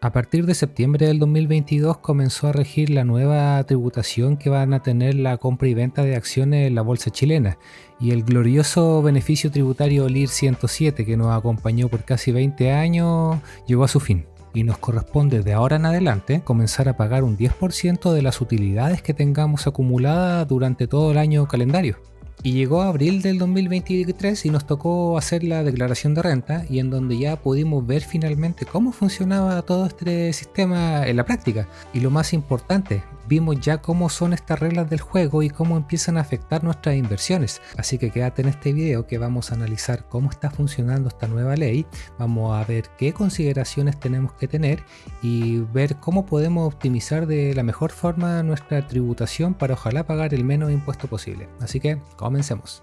A partir de septiembre del 2022 comenzó a regir la nueva tributación que van a tener la compra y venta de acciones en la bolsa chilena y el glorioso beneficio tributario LIR 107 que nos acompañó por casi 20 años llegó a su fin. Y nos corresponde de ahora en adelante comenzar a pagar un 10% de las utilidades que tengamos acumuladas durante todo el año calendario. Y llegó abril del 2023 y nos tocó hacer la declaración de renta y en donde ya pudimos ver finalmente cómo funcionaba todo este sistema en la práctica. Y lo más importante, vimos ya cómo son estas reglas del juego y cómo empiezan a afectar nuestras inversiones. Así que quédate en este video que vamos a analizar cómo está funcionando esta nueva ley, vamos a ver qué consideraciones tenemos que tener y ver cómo podemos optimizar de la mejor forma nuestra tributación para ojalá pagar el menos impuesto posible. Así que comencemos.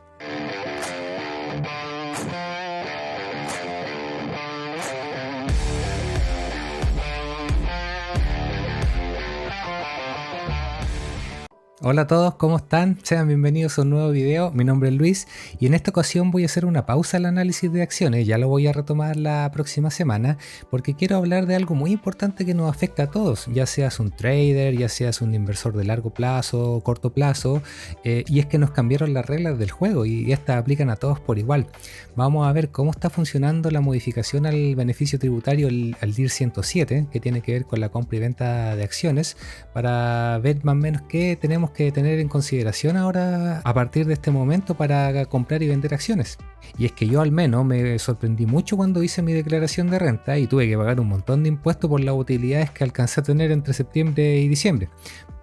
Hola a todos, ¿cómo están? Sean bienvenidos a un nuevo video. Mi nombre es Luis y en esta ocasión voy a hacer una pausa al análisis de acciones. Ya lo voy a retomar la próxima semana porque quiero hablar de algo muy importante que nos afecta a todos, ya seas un trader, ya seas un inversor de largo plazo o corto plazo, y es que nos cambiaron las reglas del juego y estas aplican a todos por igual. Vamos a ver cómo está funcionando la modificación al beneficio tributario al DIR 107, que tiene que ver con la compra y venta de acciones, para ver más o menos qué tenemos que tener en consideración ahora a partir de este momento para comprar y vender acciones. Y es que yo al menos me sorprendí mucho cuando hice mi declaración de renta y tuve que pagar un montón de impuestos por las utilidades que alcancé a tener entre septiembre y diciembre.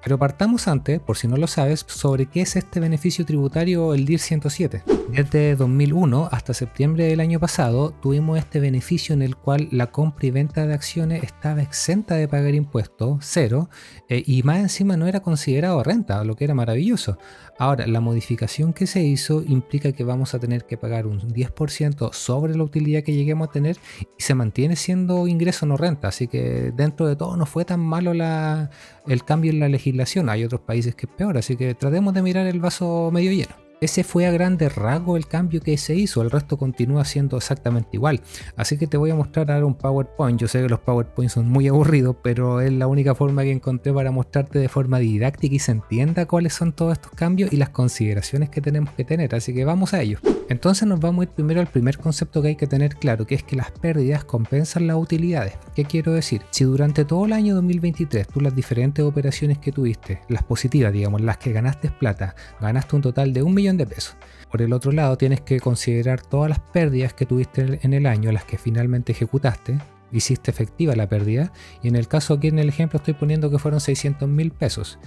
Pero partamos antes, por si no lo sabes, sobre qué es este beneficio tributario, el DIR 107. Desde 2001 hasta septiembre del año pasado tuvimos este beneficio en el cual la compra y venta de acciones estaba exenta de pagar impuestos, cero, y más encima no era considerado renta, lo que era maravilloso. Ahora, la modificación que se hizo implica que vamos a tener que pagar un 10% sobre la utilidad que lleguemos a tener y se mantiene siendo ingreso no renta, así que dentro de todo no fue tan malo el cambio en la legislación. Hay otros países que es peor, así que tratemos de mirar el vaso medio lleno. Ese fue a grandes rasgos el cambio que se hizo, el resto continúa siendo exactamente igual. Así que te voy a mostrar ahora un PowerPoint. Yo sé que los PowerPoint son muy aburridos, pero es la única forma que encontré para mostrarte de forma didáctica y se entienda cuáles son todos estos cambios y las consideraciones que tenemos que tener. Así que vamos a ello. Entonces nos vamos a ir primero al primer concepto que hay que tener claro, que es que las pérdidas compensan las utilidades. ¿Qué quiero decir? Si durante todo el año 2023 tú las diferentes operaciones que tuviste, las positivas digamos, las que ganaste plata, ganaste un total de 1 millón de pesos. Por el otro lado tienes que considerar todas las pérdidas que tuviste en el año, las que finalmente ejecutaste, hiciste efectiva la pérdida, y en el caso aquí en el ejemplo estoy poniendo que fueron 600.000 pesos.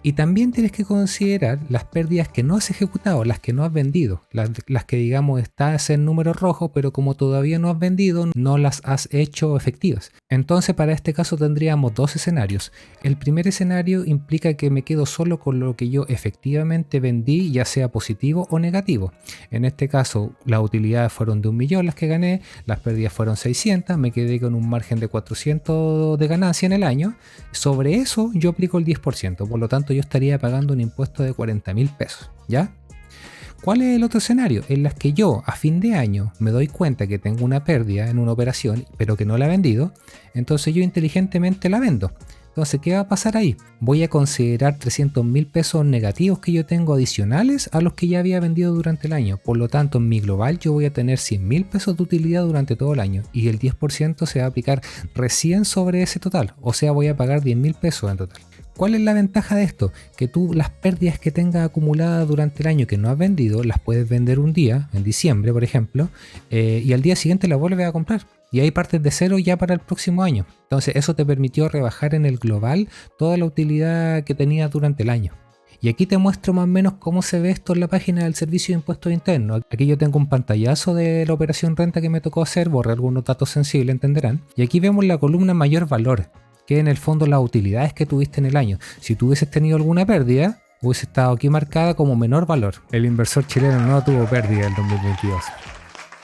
Y también tienes que considerar las pérdidas que no has ejecutado, las que no has vendido, las que digamos estás en números rojos, pero como todavía no has vendido, no las has hecho efectivas. Entonces para este caso tendríamos dos escenarios. El primer escenario implica que me quedo solo con lo que yo efectivamente vendí, ya sea positivo o negativo. En este caso las utilidades fueron de 1 millón las que gané, las pérdidas fueron 600, me quedé con un margen de 400 de ganancia en el año. Sobre eso yo aplico el 10%, por lo tanto yo estaría pagando un impuesto de 40.000 pesos, ¿ya? ¿Cuál es el otro escenario? En las que yo a fin de año me doy cuenta que tengo una pérdida en una operación, pero que no la he vendido, entonces yo inteligentemente la vendo. Entonces, ¿qué va a pasar ahí? Voy a considerar 300.000 pesos negativos que yo tengo adicionales a los que ya había vendido durante el año. Por lo tanto, en mi global yo voy a tener 100.000 pesos de utilidad durante todo el año y el 10% se va a aplicar recién sobre ese total. O sea, voy a pagar 10.000 pesos en total. ¿Cuál es la ventaja de esto? Que tú las pérdidas que tengas acumuladas durante el año que no has vendido, las puedes vender un día, en diciembre por ejemplo, y al día siguiente las vuelves a comprar. Y ahí partes de cero ya para el próximo año. Entonces eso te permitió rebajar en el global toda la utilidad que tenías durante el año. Y aquí te muestro más o menos cómo se ve esto en la página del Servicio de Impuestos Internos. Aquí yo tengo un pantallazo de la operación renta que me tocó hacer, borré algunos datos sensibles, entenderán. Y aquí vemos la columna mayor valor, que en el fondo las utilidades que tuviste en el año. Si tú hubieses tenido alguna pérdida, hubiese estado aquí marcada como menor valor. El inversor chileno no tuvo pérdida en 2022.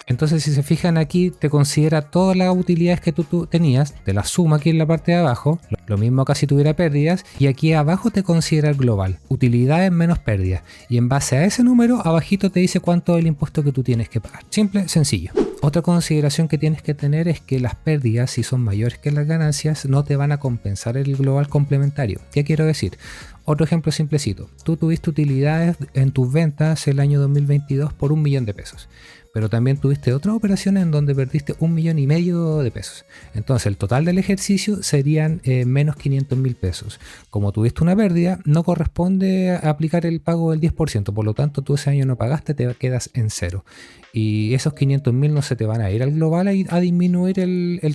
Entonces, si se fijan aquí, te considera todas las utilidades que tú tenías, te las suma aquí en la parte de abajo, lo mismo acá si tuviera pérdidas, y aquí abajo te considera el global, utilidades menos pérdidas, y en base a ese número, abajito te dice cuánto es el impuesto que tú tienes que pagar. Simple, sencillo. Otra consideración que tienes que tener es que las pérdidas, si son mayores que las ganancias, no te van a compensar el global complementario. ¿Qué quiero decir? Otro ejemplo simplecito. Tú tuviste utilidades en tus ventas el año 2022 por 1 millón de pesos. Pero también tuviste otras operaciones en donde perdiste 1,5 millones de pesos. Entonces el total del ejercicio serían menos 500.000 pesos. Como tuviste una pérdida, no corresponde aplicar el pago del 10%. Por lo tanto, tú ese año no pagaste, te quedas en cero. Y esos 500.000 no se te van a ir al global a disminuir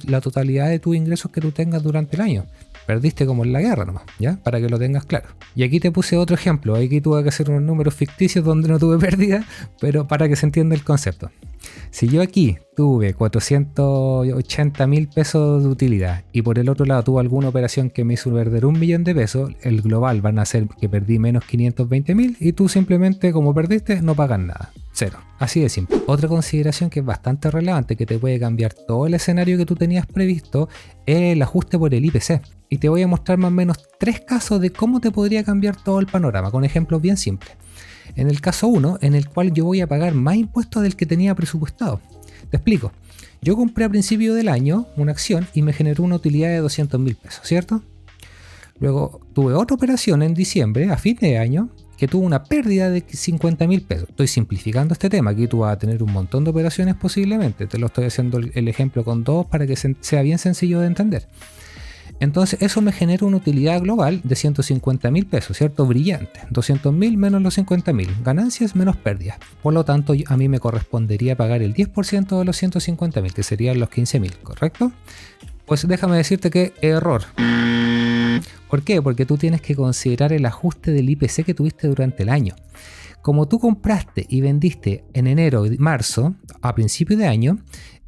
la totalidad de tus ingresos que tú tengas durante el año. Perdiste como en la guerra nomás, ¿ya? Para que lo tengas claro. Y aquí te puse otro ejemplo. Aquí tuve que hacer unos números ficticios donde no tuve pérdida, pero para que se entienda el concepto. Si yo aquí tuve 480.000 pesos de utilidad y por el otro lado tuve alguna operación que me hizo perder 1 millón de pesos, el global van a ser que perdí menos 520.000 y tú simplemente, como perdiste, no pagas nada. Cero. Así de simple. Otra consideración que es bastante relevante, que te puede cambiar todo el escenario que tú tenías previsto, es el ajuste por el IPC. Y te voy a mostrar más o menos 3 casos de cómo te podría cambiar todo el panorama, con ejemplos bien simples. En el caso 1, en el cual yo voy a pagar más impuestos del que tenía presupuestado. Te explico. Yo compré a principio del año una acción y me generó una utilidad de 200.000 pesos, ¿cierto? Luego tuve otra operación en diciembre, a fin de año, que tuvo una pérdida de 50.000 pesos. Estoy simplificando este tema, aquí tú vas a tener un montón de operaciones posiblemente. Te lo estoy haciendo el ejemplo con 2 para que sea bien sencillo de entender. Entonces eso me genera una utilidad global de 150.000 pesos, ¿cierto? Brillante. 200.000 menos los 50.000. Ganancias menos pérdidas. Por lo tanto, a mí me correspondería pagar el 10% de los 150.000, que serían los 15.000, ¿correcto? Pues déjame decirte que error. ¿Por qué? Porque tú tienes que considerar el ajuste del IPC que tuviste durante el año. Como tú compraste y vendiste en enero y marzo, a principio de año,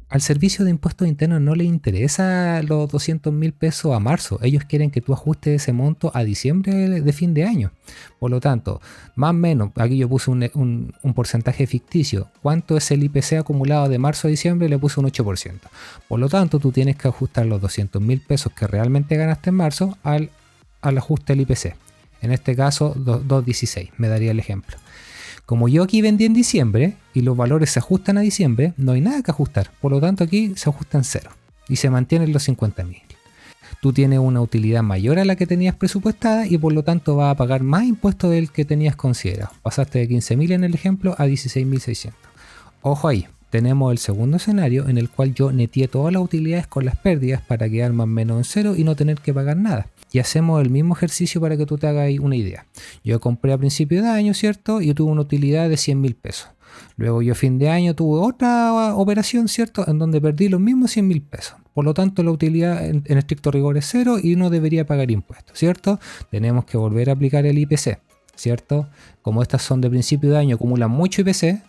al Servicio de Impuestos Internos no le interesa los 200.000 pesos a marzo. Ellos quieren que tú ajustes ese monto a diciembre de fin de año. Por lo tanto, más o menos, aquí yo puse un porcentaje ficticio. ¿Cuánto es el IPC acumulado de marzo a diciembre? Le puse un 8%. Por lo tanto, tú tienes que ajustar los 200.000 pesos que realmente ganaste en marzo al ajuste del IPC. En este caso, 2.16, me daría el ejemplo. Como yo aquí vendí en diciembre y los valores se ajustan a diciembre, no hay nada que ajustar. Por lo tanto, aquí se ajustan 0 y se mantienen los 50.000. Tú tienes una utilidad mayor a la que tenías presupuestada y por lo tanto vas a pagar más impuestos del que tenías considerado. Pasaste de 15.000 en el ejemplo a 16.600. Ojo ahí, tenemos el segundo escenario en el cual yo neteé todas las utilidades con las pérdidas para quedar más o menos en 0 y no tener que pagar nada. Y hacemos el mismo ejercicio para que tú te hagas una idea. Yo compré a principio de año, ¿cierto? Y yo tuve una utilidad de 100.000 pesos. Luego yo a fin de año tuve otra operación, ¿cierto? En donde perdí los mismos 100.000 pesos. Por lo tanto, la utilidad en estricto rigor es 0 y no debería pagar impuestos, ¿cierto? Tenemos que volver a aplicar el IPC, ¿cierto? Como estas son de principio de año, acumulan mucho IPC.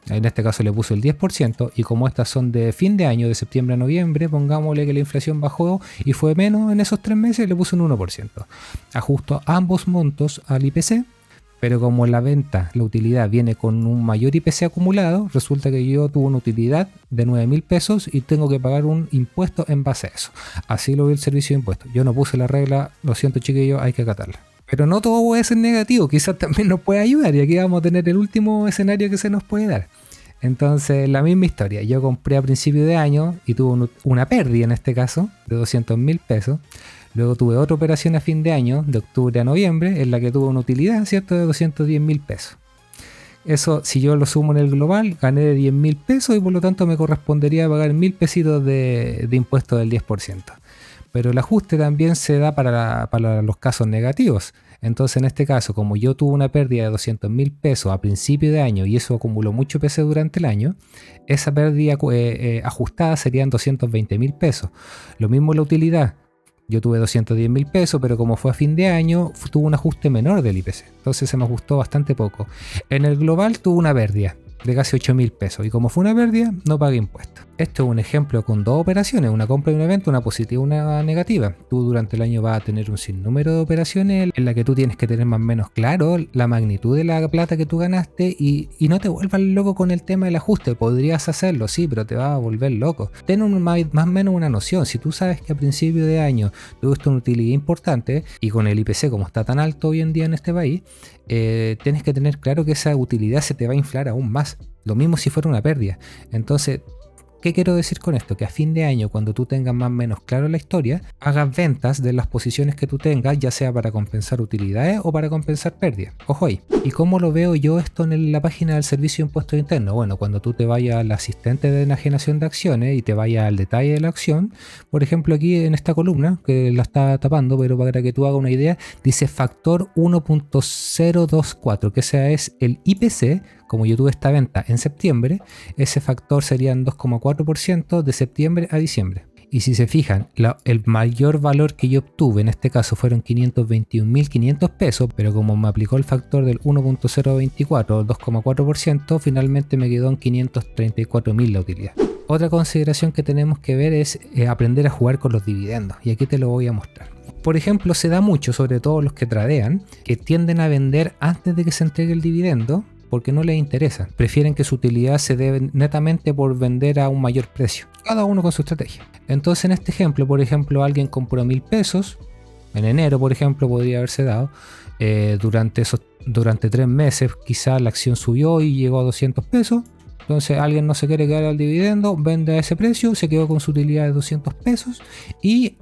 En este caso le puso el 10% y como estas son de fin de año, de septiembre a noviembre, pongámosle que la inflación bajó y fue menos en esos 3 meses, le puse un 1%. Ajusto ambos montos al IPC, pero como la venta, la utilidad viene con un mayor IPC acumulado, resulta que yo tuve una utilidad de 9.000 pesos y tengo que pagar un impuesto en base a eso. Así lo vi el servicio de impuestos. Yo no puse la regla, lo siento chiquillos, hay que acatarla. Pero no todo puede ser negativo, quizás también nos puede ayudar y aquí vamos a tener el último escenario que se nos puede dar. Entonces, la misma historia, yo compré a principio de año y tuve una pérdida en este caso de 200.000 pesos. Luego tuve otra operación a fin de año, de octubre a noviembre, en la que tuve una utilidad, ¿cierto?, de 210.000 pesos. Eso, si yo lo sumo en el global, gané de 10.000 pesos y por lo tanto me correspondería pagar 1.000 pesitos de impuesto del 10%. Pero el ajuste también se da para los casos negativos. Entonces, en este caso, como yo tuve una pérdida de 200.000 pesos a principio de año y eso acumuló mucho IPC durante el año, esa pérdida ajustada serían 220.000 pesos. Lo mismo la utilidad. Yo tuve 210.000 pesos, pero como fue a fin de año, tuvo un ajuste menor del IPC. Entonces se me ajustó bastante poco. En el global tuve una pérdida de casi 8.000 pesos y como fue una pérdida, no pagué impuestos. Esto es un ejemplo con dos operaciones, una compra y una venta, una positiva y una negativa. Tú durante el año vas a tener un sinnúmero de operaciones en la que tú tienes que tener más o menos claro la magnitud de la plata que tú ganaste y no te vuelvas loco con el tema del ajuste. Podrías hacerlo, sí, pero te vas a volver loco. Ten más o menos una noción. Si tú sabes que a principio de año tuviste una utilidad importante y con el IPC como está tan alto hoy en día en este país, tienes que tener claro que esa utilidad se te va a inflar aún más. Lo mismo si fuera una pérdida. Entonces, ¿qué quiero decir con esto? Que a fin de año, cuando tú tengas más o menos claro la historia, hagas ventas de las posiciones que tú tengas, ya sea para compensar utilidades o para compensar pérdidas. Ojo ahí. ¿Y cómo lo veo yo esto en la página del Servicio de Impuestos Internos? Bueno, cuando tú te vayas al asistente de enajenación de acciones y te vayas al detalle de la acción, por ejemplo aquí en esta columna, que la está tapando, pero para que tú hagas una idea, dice factor 1.024, que ese es el IPC. Como yo tuve esta venta en septiembre, ese factor serían 2,4% de septiembre a diciembre. Y si se fijan, el mayor valor que yo obtuve en este caso fueron 521.500 pesos, pero como me aplicó el factor del 1.024 o 2,4%, finalmente me quedó en 534.000 la utilidad. Otra consideración que tenemos que ver es aprender a jugar con los dividendos, y aquí te lo voy a mostrar. Por ejemplo, se da mucho, sobre todo los que tradean, que tienden a vender antes de que se entregue el dividendo, porque no les interesa. Prefieren que su utilidad se dé netamente por vender a un mayor precio. Cada uno con su estrategia. Entonces en este ejemplo, por ejemplo, alguien compró 1.000 pesos. En enero, por ejemplo, podría haberse dado. Durante 3 meses quizás la acción subió y llegó a 200 pesos. Entonces alguien no se quiere quedar al dividendo, vende a ese precio, se quedó con su utilidad de 200 pesos y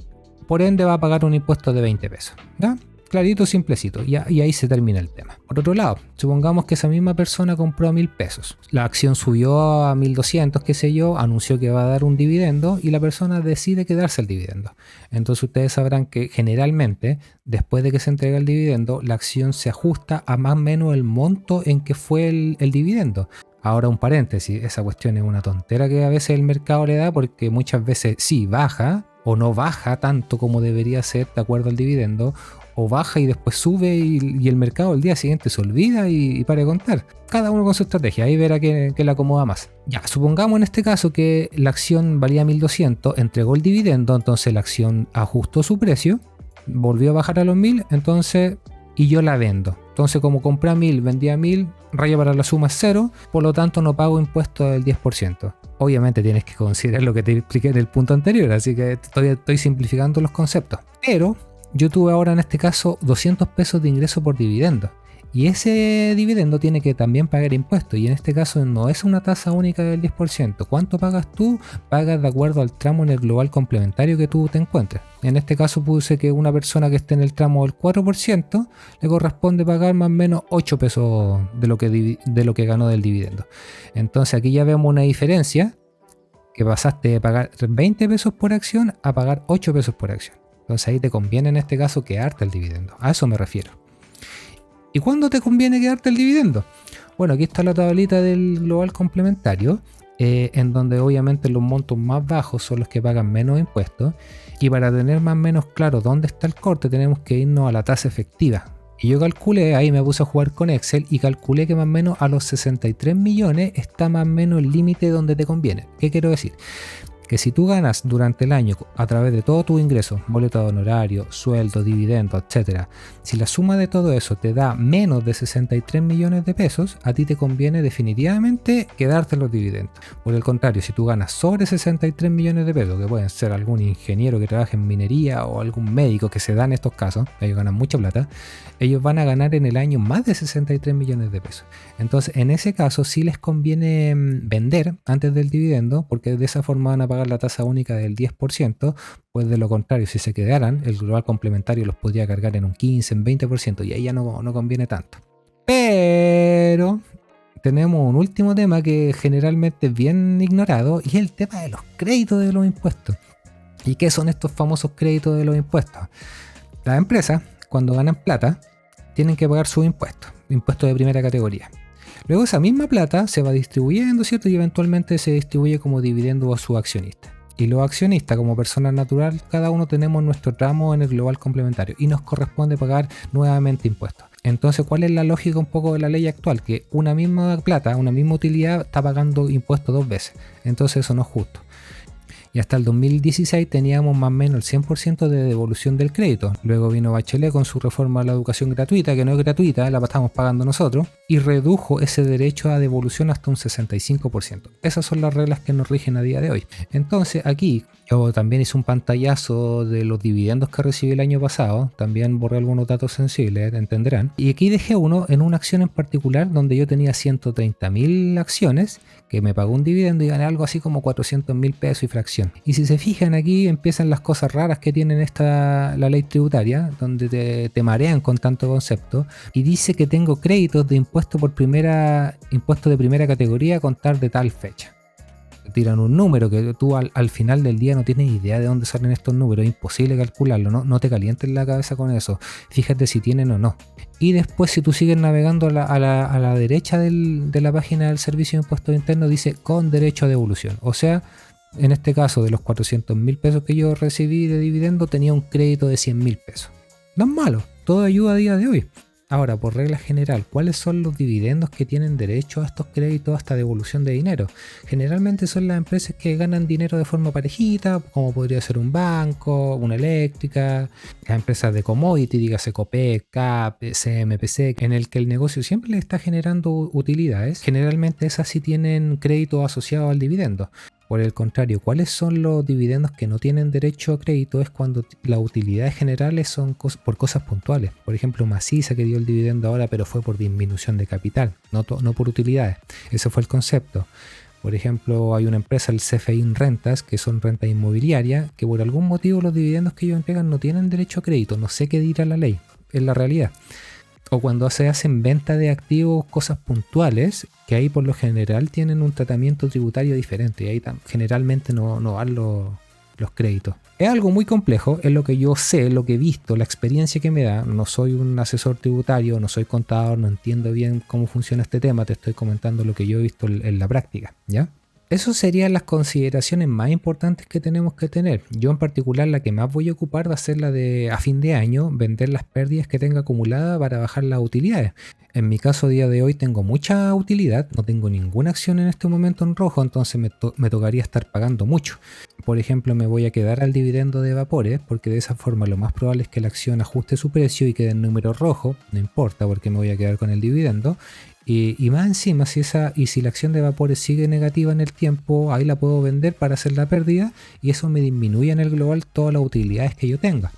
por ende va a pagar un impuesto de 20 pesos. ¿Ya? Clarito, simplecito, y ahí se termina el tema. Por otro lado, supongamos que esa misma persona compró a 1.000 pesos. La acción subió a 1.200, qué sé yo, anunció que va a dar un dividendo y la persona decide quedarse el dividendo. Entonces ustedes sabrán que generalmente, después de que se entrega el dividendo, la acción se ajusta a más o menos el monto en que fue el dividendo. Ahora un paréntesis, esa cuestión es una tontera que a veces el mercado le da porque muchas veces sí baja o no baja tanto como debería ser de acuerdo al dividendo, o baja y después sube y el mercado el día siguiente se olvida y para de contar. Cada uno con su estrategia, ahí verá que le acomoda más. Ya, supongamos en este caso que la acción valía 1.200, entregó el dividendo, entonces la acción ajustó su precio, volvió a bajar a los 1.000, entonces, y yo la vendo. Entonces como compré a 1.000, vendía a 1.000, raya para la suma es 0, por lo tanto no pago impuesto del 10%. Obviamente tienes que considerar lo que te expliqué en el punto anterior, así que estoy simplificando los conceptos. Pero yo tuve ahora en este caso 200 pesos de ingreso por dividendo. Y ese dividendo tiene que también pagar impuestos. Y en este caso no es una tasa única del 10%. ¿Cuánto pagas tú? Pagas de acuerdo al tramo en el global complementario que tú te encuentres. En este caso puse que una persona que esté en el tramo del 4% le corresponde pagar más o menos 8 pesos de lo que ganó del dividendo. Entonces aquí ya vemos una diferencia, que pasaste de pagar 20 pesos por acción a pagar 8 pesos por acción. Entonces ahí te conviene en este caso quedarte el dividendo. A eso me refiero. ¿Y cuándo te conviene quedarte el dividendo? Bueno, aquí está la tablita del global complementario, en donde obviamente los montos más bajos son los que pagan menos impuestos. Y para tener más o menos claro dónde está el corte, tenemos que irnos a la tasa efectiva. Y yo calculé, ahí me puse a jugar con Excel y calculé que más o menos a los 63 millones está más o menos el límite donde te conviene. ¿Qué quiero decir? Que si tú ganas durante el año a través de todo tu ingreso, boleto de honorario, sueldo, dividendo, etc., si la suma de todo eso te da menos de 63 millones de pesos, a ti te conviene definitivamente quedarte los dividendos. Por el contrario, si tú ganas sobre 63 millones de pesos, que pueden ser algún ingeniero que trabaje en minería o algún médico que se da en estos casos, ellos ganan mucha plata, ellos van a ganar en el año más de 63 millones de pesos. Entonces, en ese caso sí les conviene vender antes del dividendo, porque de esa forma van a pagar la tasa única del 10%, pues de lo contrario, si se quedaran, el global complementario los podría cargar en un 15, en 20%, y ahí ya no conviene tanto. Pero tenemos un último tema que generalmente es bien ignorado, y es el tema de los créditos de los impuestos. ¿Y qué son estos famosos créditos de los impuestos? Las empresas, cuando ganan plata, tienen que pagar sus impuestos de primera categoría. Luego esa misma plata se va distribuyendo, ¿cierto? Y eventualmente se distribuye como dividendo a sus accionistas. Y los accionistas, como persona natural, cada uno tenemos nuestro tramo en el global complementario y nos corresponde pagar nuevamente impuestos. Entonces, ¿cuál es la lógica un poco de la ley actual? Que una misma plata, una misma utilidad está pagando impuestos 2 veces. Entonces eso no es justo. Y hasta el 2016 teníamos más o menos el 100% de devolución del crédito. Luego vino Bachelet con su reforma a la educación gratuita, que no es gratuita, la estamos pagando nosotros, y redujo ese derecho a devolución hasta un 65%. Esas son las reglas que nos rigen a día de hoy. Entonces aquí yo también hice un pantallazo de los dividendos que recibí el año pasado, también borré algunos datos sensibles, entenderán. Y aquí dejé uno en una acción en particular donde yo tenía 130.000 acciones, que me pagó un dividendo y gané algo así como 400.000 pesos y fracción. Y si se fijan aquí empiezan las cosas raras que tienen la ley tributaria, donde te marean con tanto concepto, y dice que tengo créditos de impuesto de primera categoría a contar de tal fecha. Tiran un número que tú al final del día no tienes idea de dónde salen estos números, es imposible calcularlo, no te calientes la cabeza con eso, fíjate si tienen o no. Y después si tú sigues navegando a la derecha de la página del Servicio de Impuestos Internos dice con derecho a devolución, o sea, en este caso de los 400.000 pesos que yo recibí de dividendo tenía un crédito de 100.000 pesos. No es malo, todo ayuda a día de hoy. Ahora, por regla general, ¿cuáles son los dividendos que tienen derecho a estos créditos hasta devolución de dinero? Generalmente son las empresas que ganan dinero de forma parejita, como podría ser un banco, una eléctrica, las empresas de commodity, dígase Copec, CAP, CMPC, en el que el negocio siempre le está generando utilidades. Generalmente esas sí tienen crédito asociado al dividendo. Por el contrario, ¿cuáles son los dividendos que no tienen derecho a crédito? Es cuando las utilidades generales son por cosas puntuales. Por ejemplo, Maciza que dio el dividendo ahora, pero fue por disminución de capital, no por utilidades. Ese fue el concepto. Por ejemplo, hay una empresa, el CFI Rentas, que son rentas inmobiliarias, que por algún motivo los dividendos que ellos entregan no tienen derecho a crédito. No sé qué dirá la ley, es la realidad. O cuando se hacen venta de activos, cosas puntuales, que ahí por lo general tienen un tratamiento tributario diferente y ahí generalmente no van los créditos. Es algo muy complejo, es lo que yo sé, lo que he visto, la experiencia que me da. No soy un asesor tributario, no soy contador, no entiendo bien cómo funciona este tema, te estoy comentando lo que yo he visto en la práctica, ¿ya? Esas serían las consideraciones más importantes que tenemos que tener. Yo en particular la que más voy a ocupar va a ser la de a fin de año vender las pérdidas que tenga acumuladas para bajar las utilidades. En mi caso a día de hoy tengo mucha utilidad, no tengo ninguna acción en este momento en rojo, entonces me tocaría estar pagando mucho. Por ejemplo, me voy a quedar al dividendo de Vapores porque de esa forma lo más probable es que la acción ajuste su precio y quede en número rojo, no importa porque me voy a quedar con el dividendo. Y más encima, si la acción de Vapores sigue negativa en el tiempo, ahí la puedo vender para hacer la pérdida y eso me disminuye en el global todas las utilidades que yo tenga.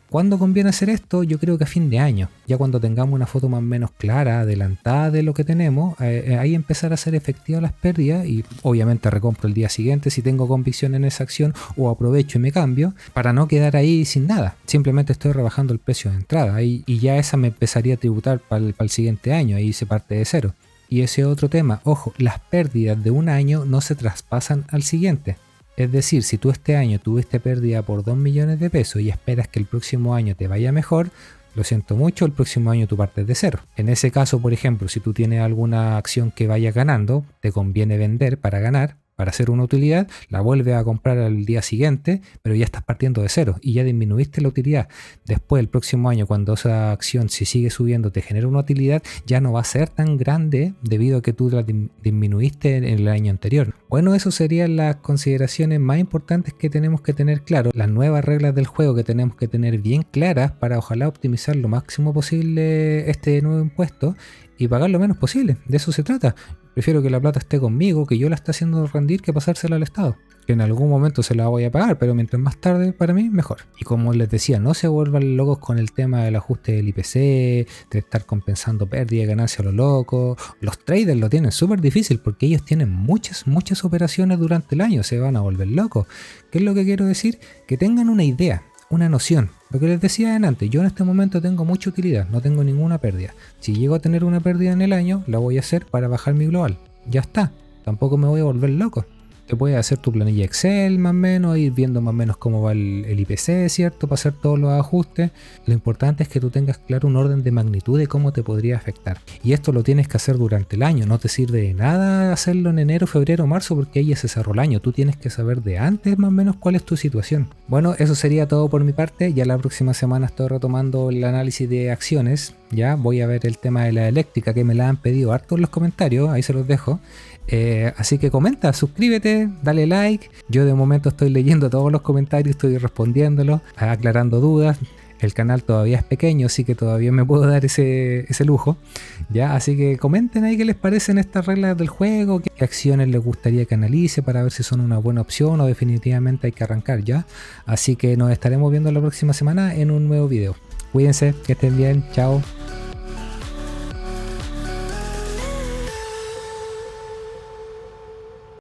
¿Cuándo conviene hacer esto? Yo creo que a fin de año, ya cuando tengamos una foto más o menos clara, adelantada de lo que tenemos, ahí empezar a hacer efectivas las pérdidas y obviamente recompro el día siguiente si tengo convicción en esa acción o aprovecho y me cambio para no quedar ahí sin nada. Simplemente estoy rebajando el precio de entrada y ya esa me empezaría a tributar para el siguiente año, ahí se parte de cero. Y ese otro tema, ojo, las pérdidas de un año no se traspasan al siguiente. Es decir, si tú este año tuviste pérdida por 2 millones de pesos y esperas que el próximo año te vaya mejor, lo siento mucho, el próximo año tú partes de cero. En ese caso, por ejemplo, si tú tienes alguna acción que vaya ganando, te conviene vender para ganar, para hacer una utilidad, la vuelves a comprar al día siguiente, pero ya estás partiendo de cero y ya disminuiste la utilidad. Después, el próximo año, cuando esa acción, si sigue subiendo, te genera una utilidad, ya no va a ser tan grande debido a que tú la disminuiste en el año anterior. Bueno, eso serían las consideraciones más importantes que tenemos que tener claro, las nuevas reglas del juego que tenemos que tener bien claras para ojalá optimizar lo máximo posible este nuevo impuesto y pagar lo menos posible. De eso se trata. Prefiero que la plata esté conmigo, que yo la esté haciendo rendir, que pasársela al Estado. Que en algún momento se la voy a pagar, pero mientras más tarde, para mí, mejor. Y como les decía, no se vuelvan locos con el tema del ajuste del IPC, de estar compensando pérdida y ganancia a lo loco. Los traders lo tienen súper difícil porque ellos tienen muchas operaciones durante el año, se van a volver locos. ¿Qué es lo que quiero decir? Que tengan una idea, una noción. Lo que les decía antes, yo en este momento tengo mucha utilidad, no tengo ninguna pérdida. Si llego a tener una pérdida en el año, la voy a hacer para bajar mi global. Ya está, tampoco me voy a volver loco. Te puedes hacer tu planilla Excel más o menos, ir viendo más o menos cómo va el IPC, ¿cierto? Para hacer todos los ajustes. Lo importante es que tú tengas claro un orden de magnitud de cómo te podría afectar. Y esto lo tienes que hacer durante el año. No te sirve de nada hacerlo en enero, febrero, marzo, porque ahí ya se cerró el año. Tú tienes que saber de antes más o menos cuál es tu situación. Bueno, eso sería todo por mi parte. Ya la próxima semana estoy retomando el análisis de acciones. Ya voy a ver el tema de la eléctrica, que me la han pedido harto en los comentarios. Ahí se los dejo. Así que comenta, suscríbete, dale like. Yo de momento estoy leyendo todos los comentarios, estoy respondiéndolos, aclarando dudas. El canal todavía es pequeño, así que todavía me puedo dar ese lujo, ¿ya? Así que comenten ahí qué les parecen estas reglas del juego, qué acciones les gustaría que analice para ver si son una buena opción o definitivamente hay que arrancar, ¿ya? Así que nos estaremos viendo la próxima semana en un nuevo video. Cuídense, que estén bien, chao.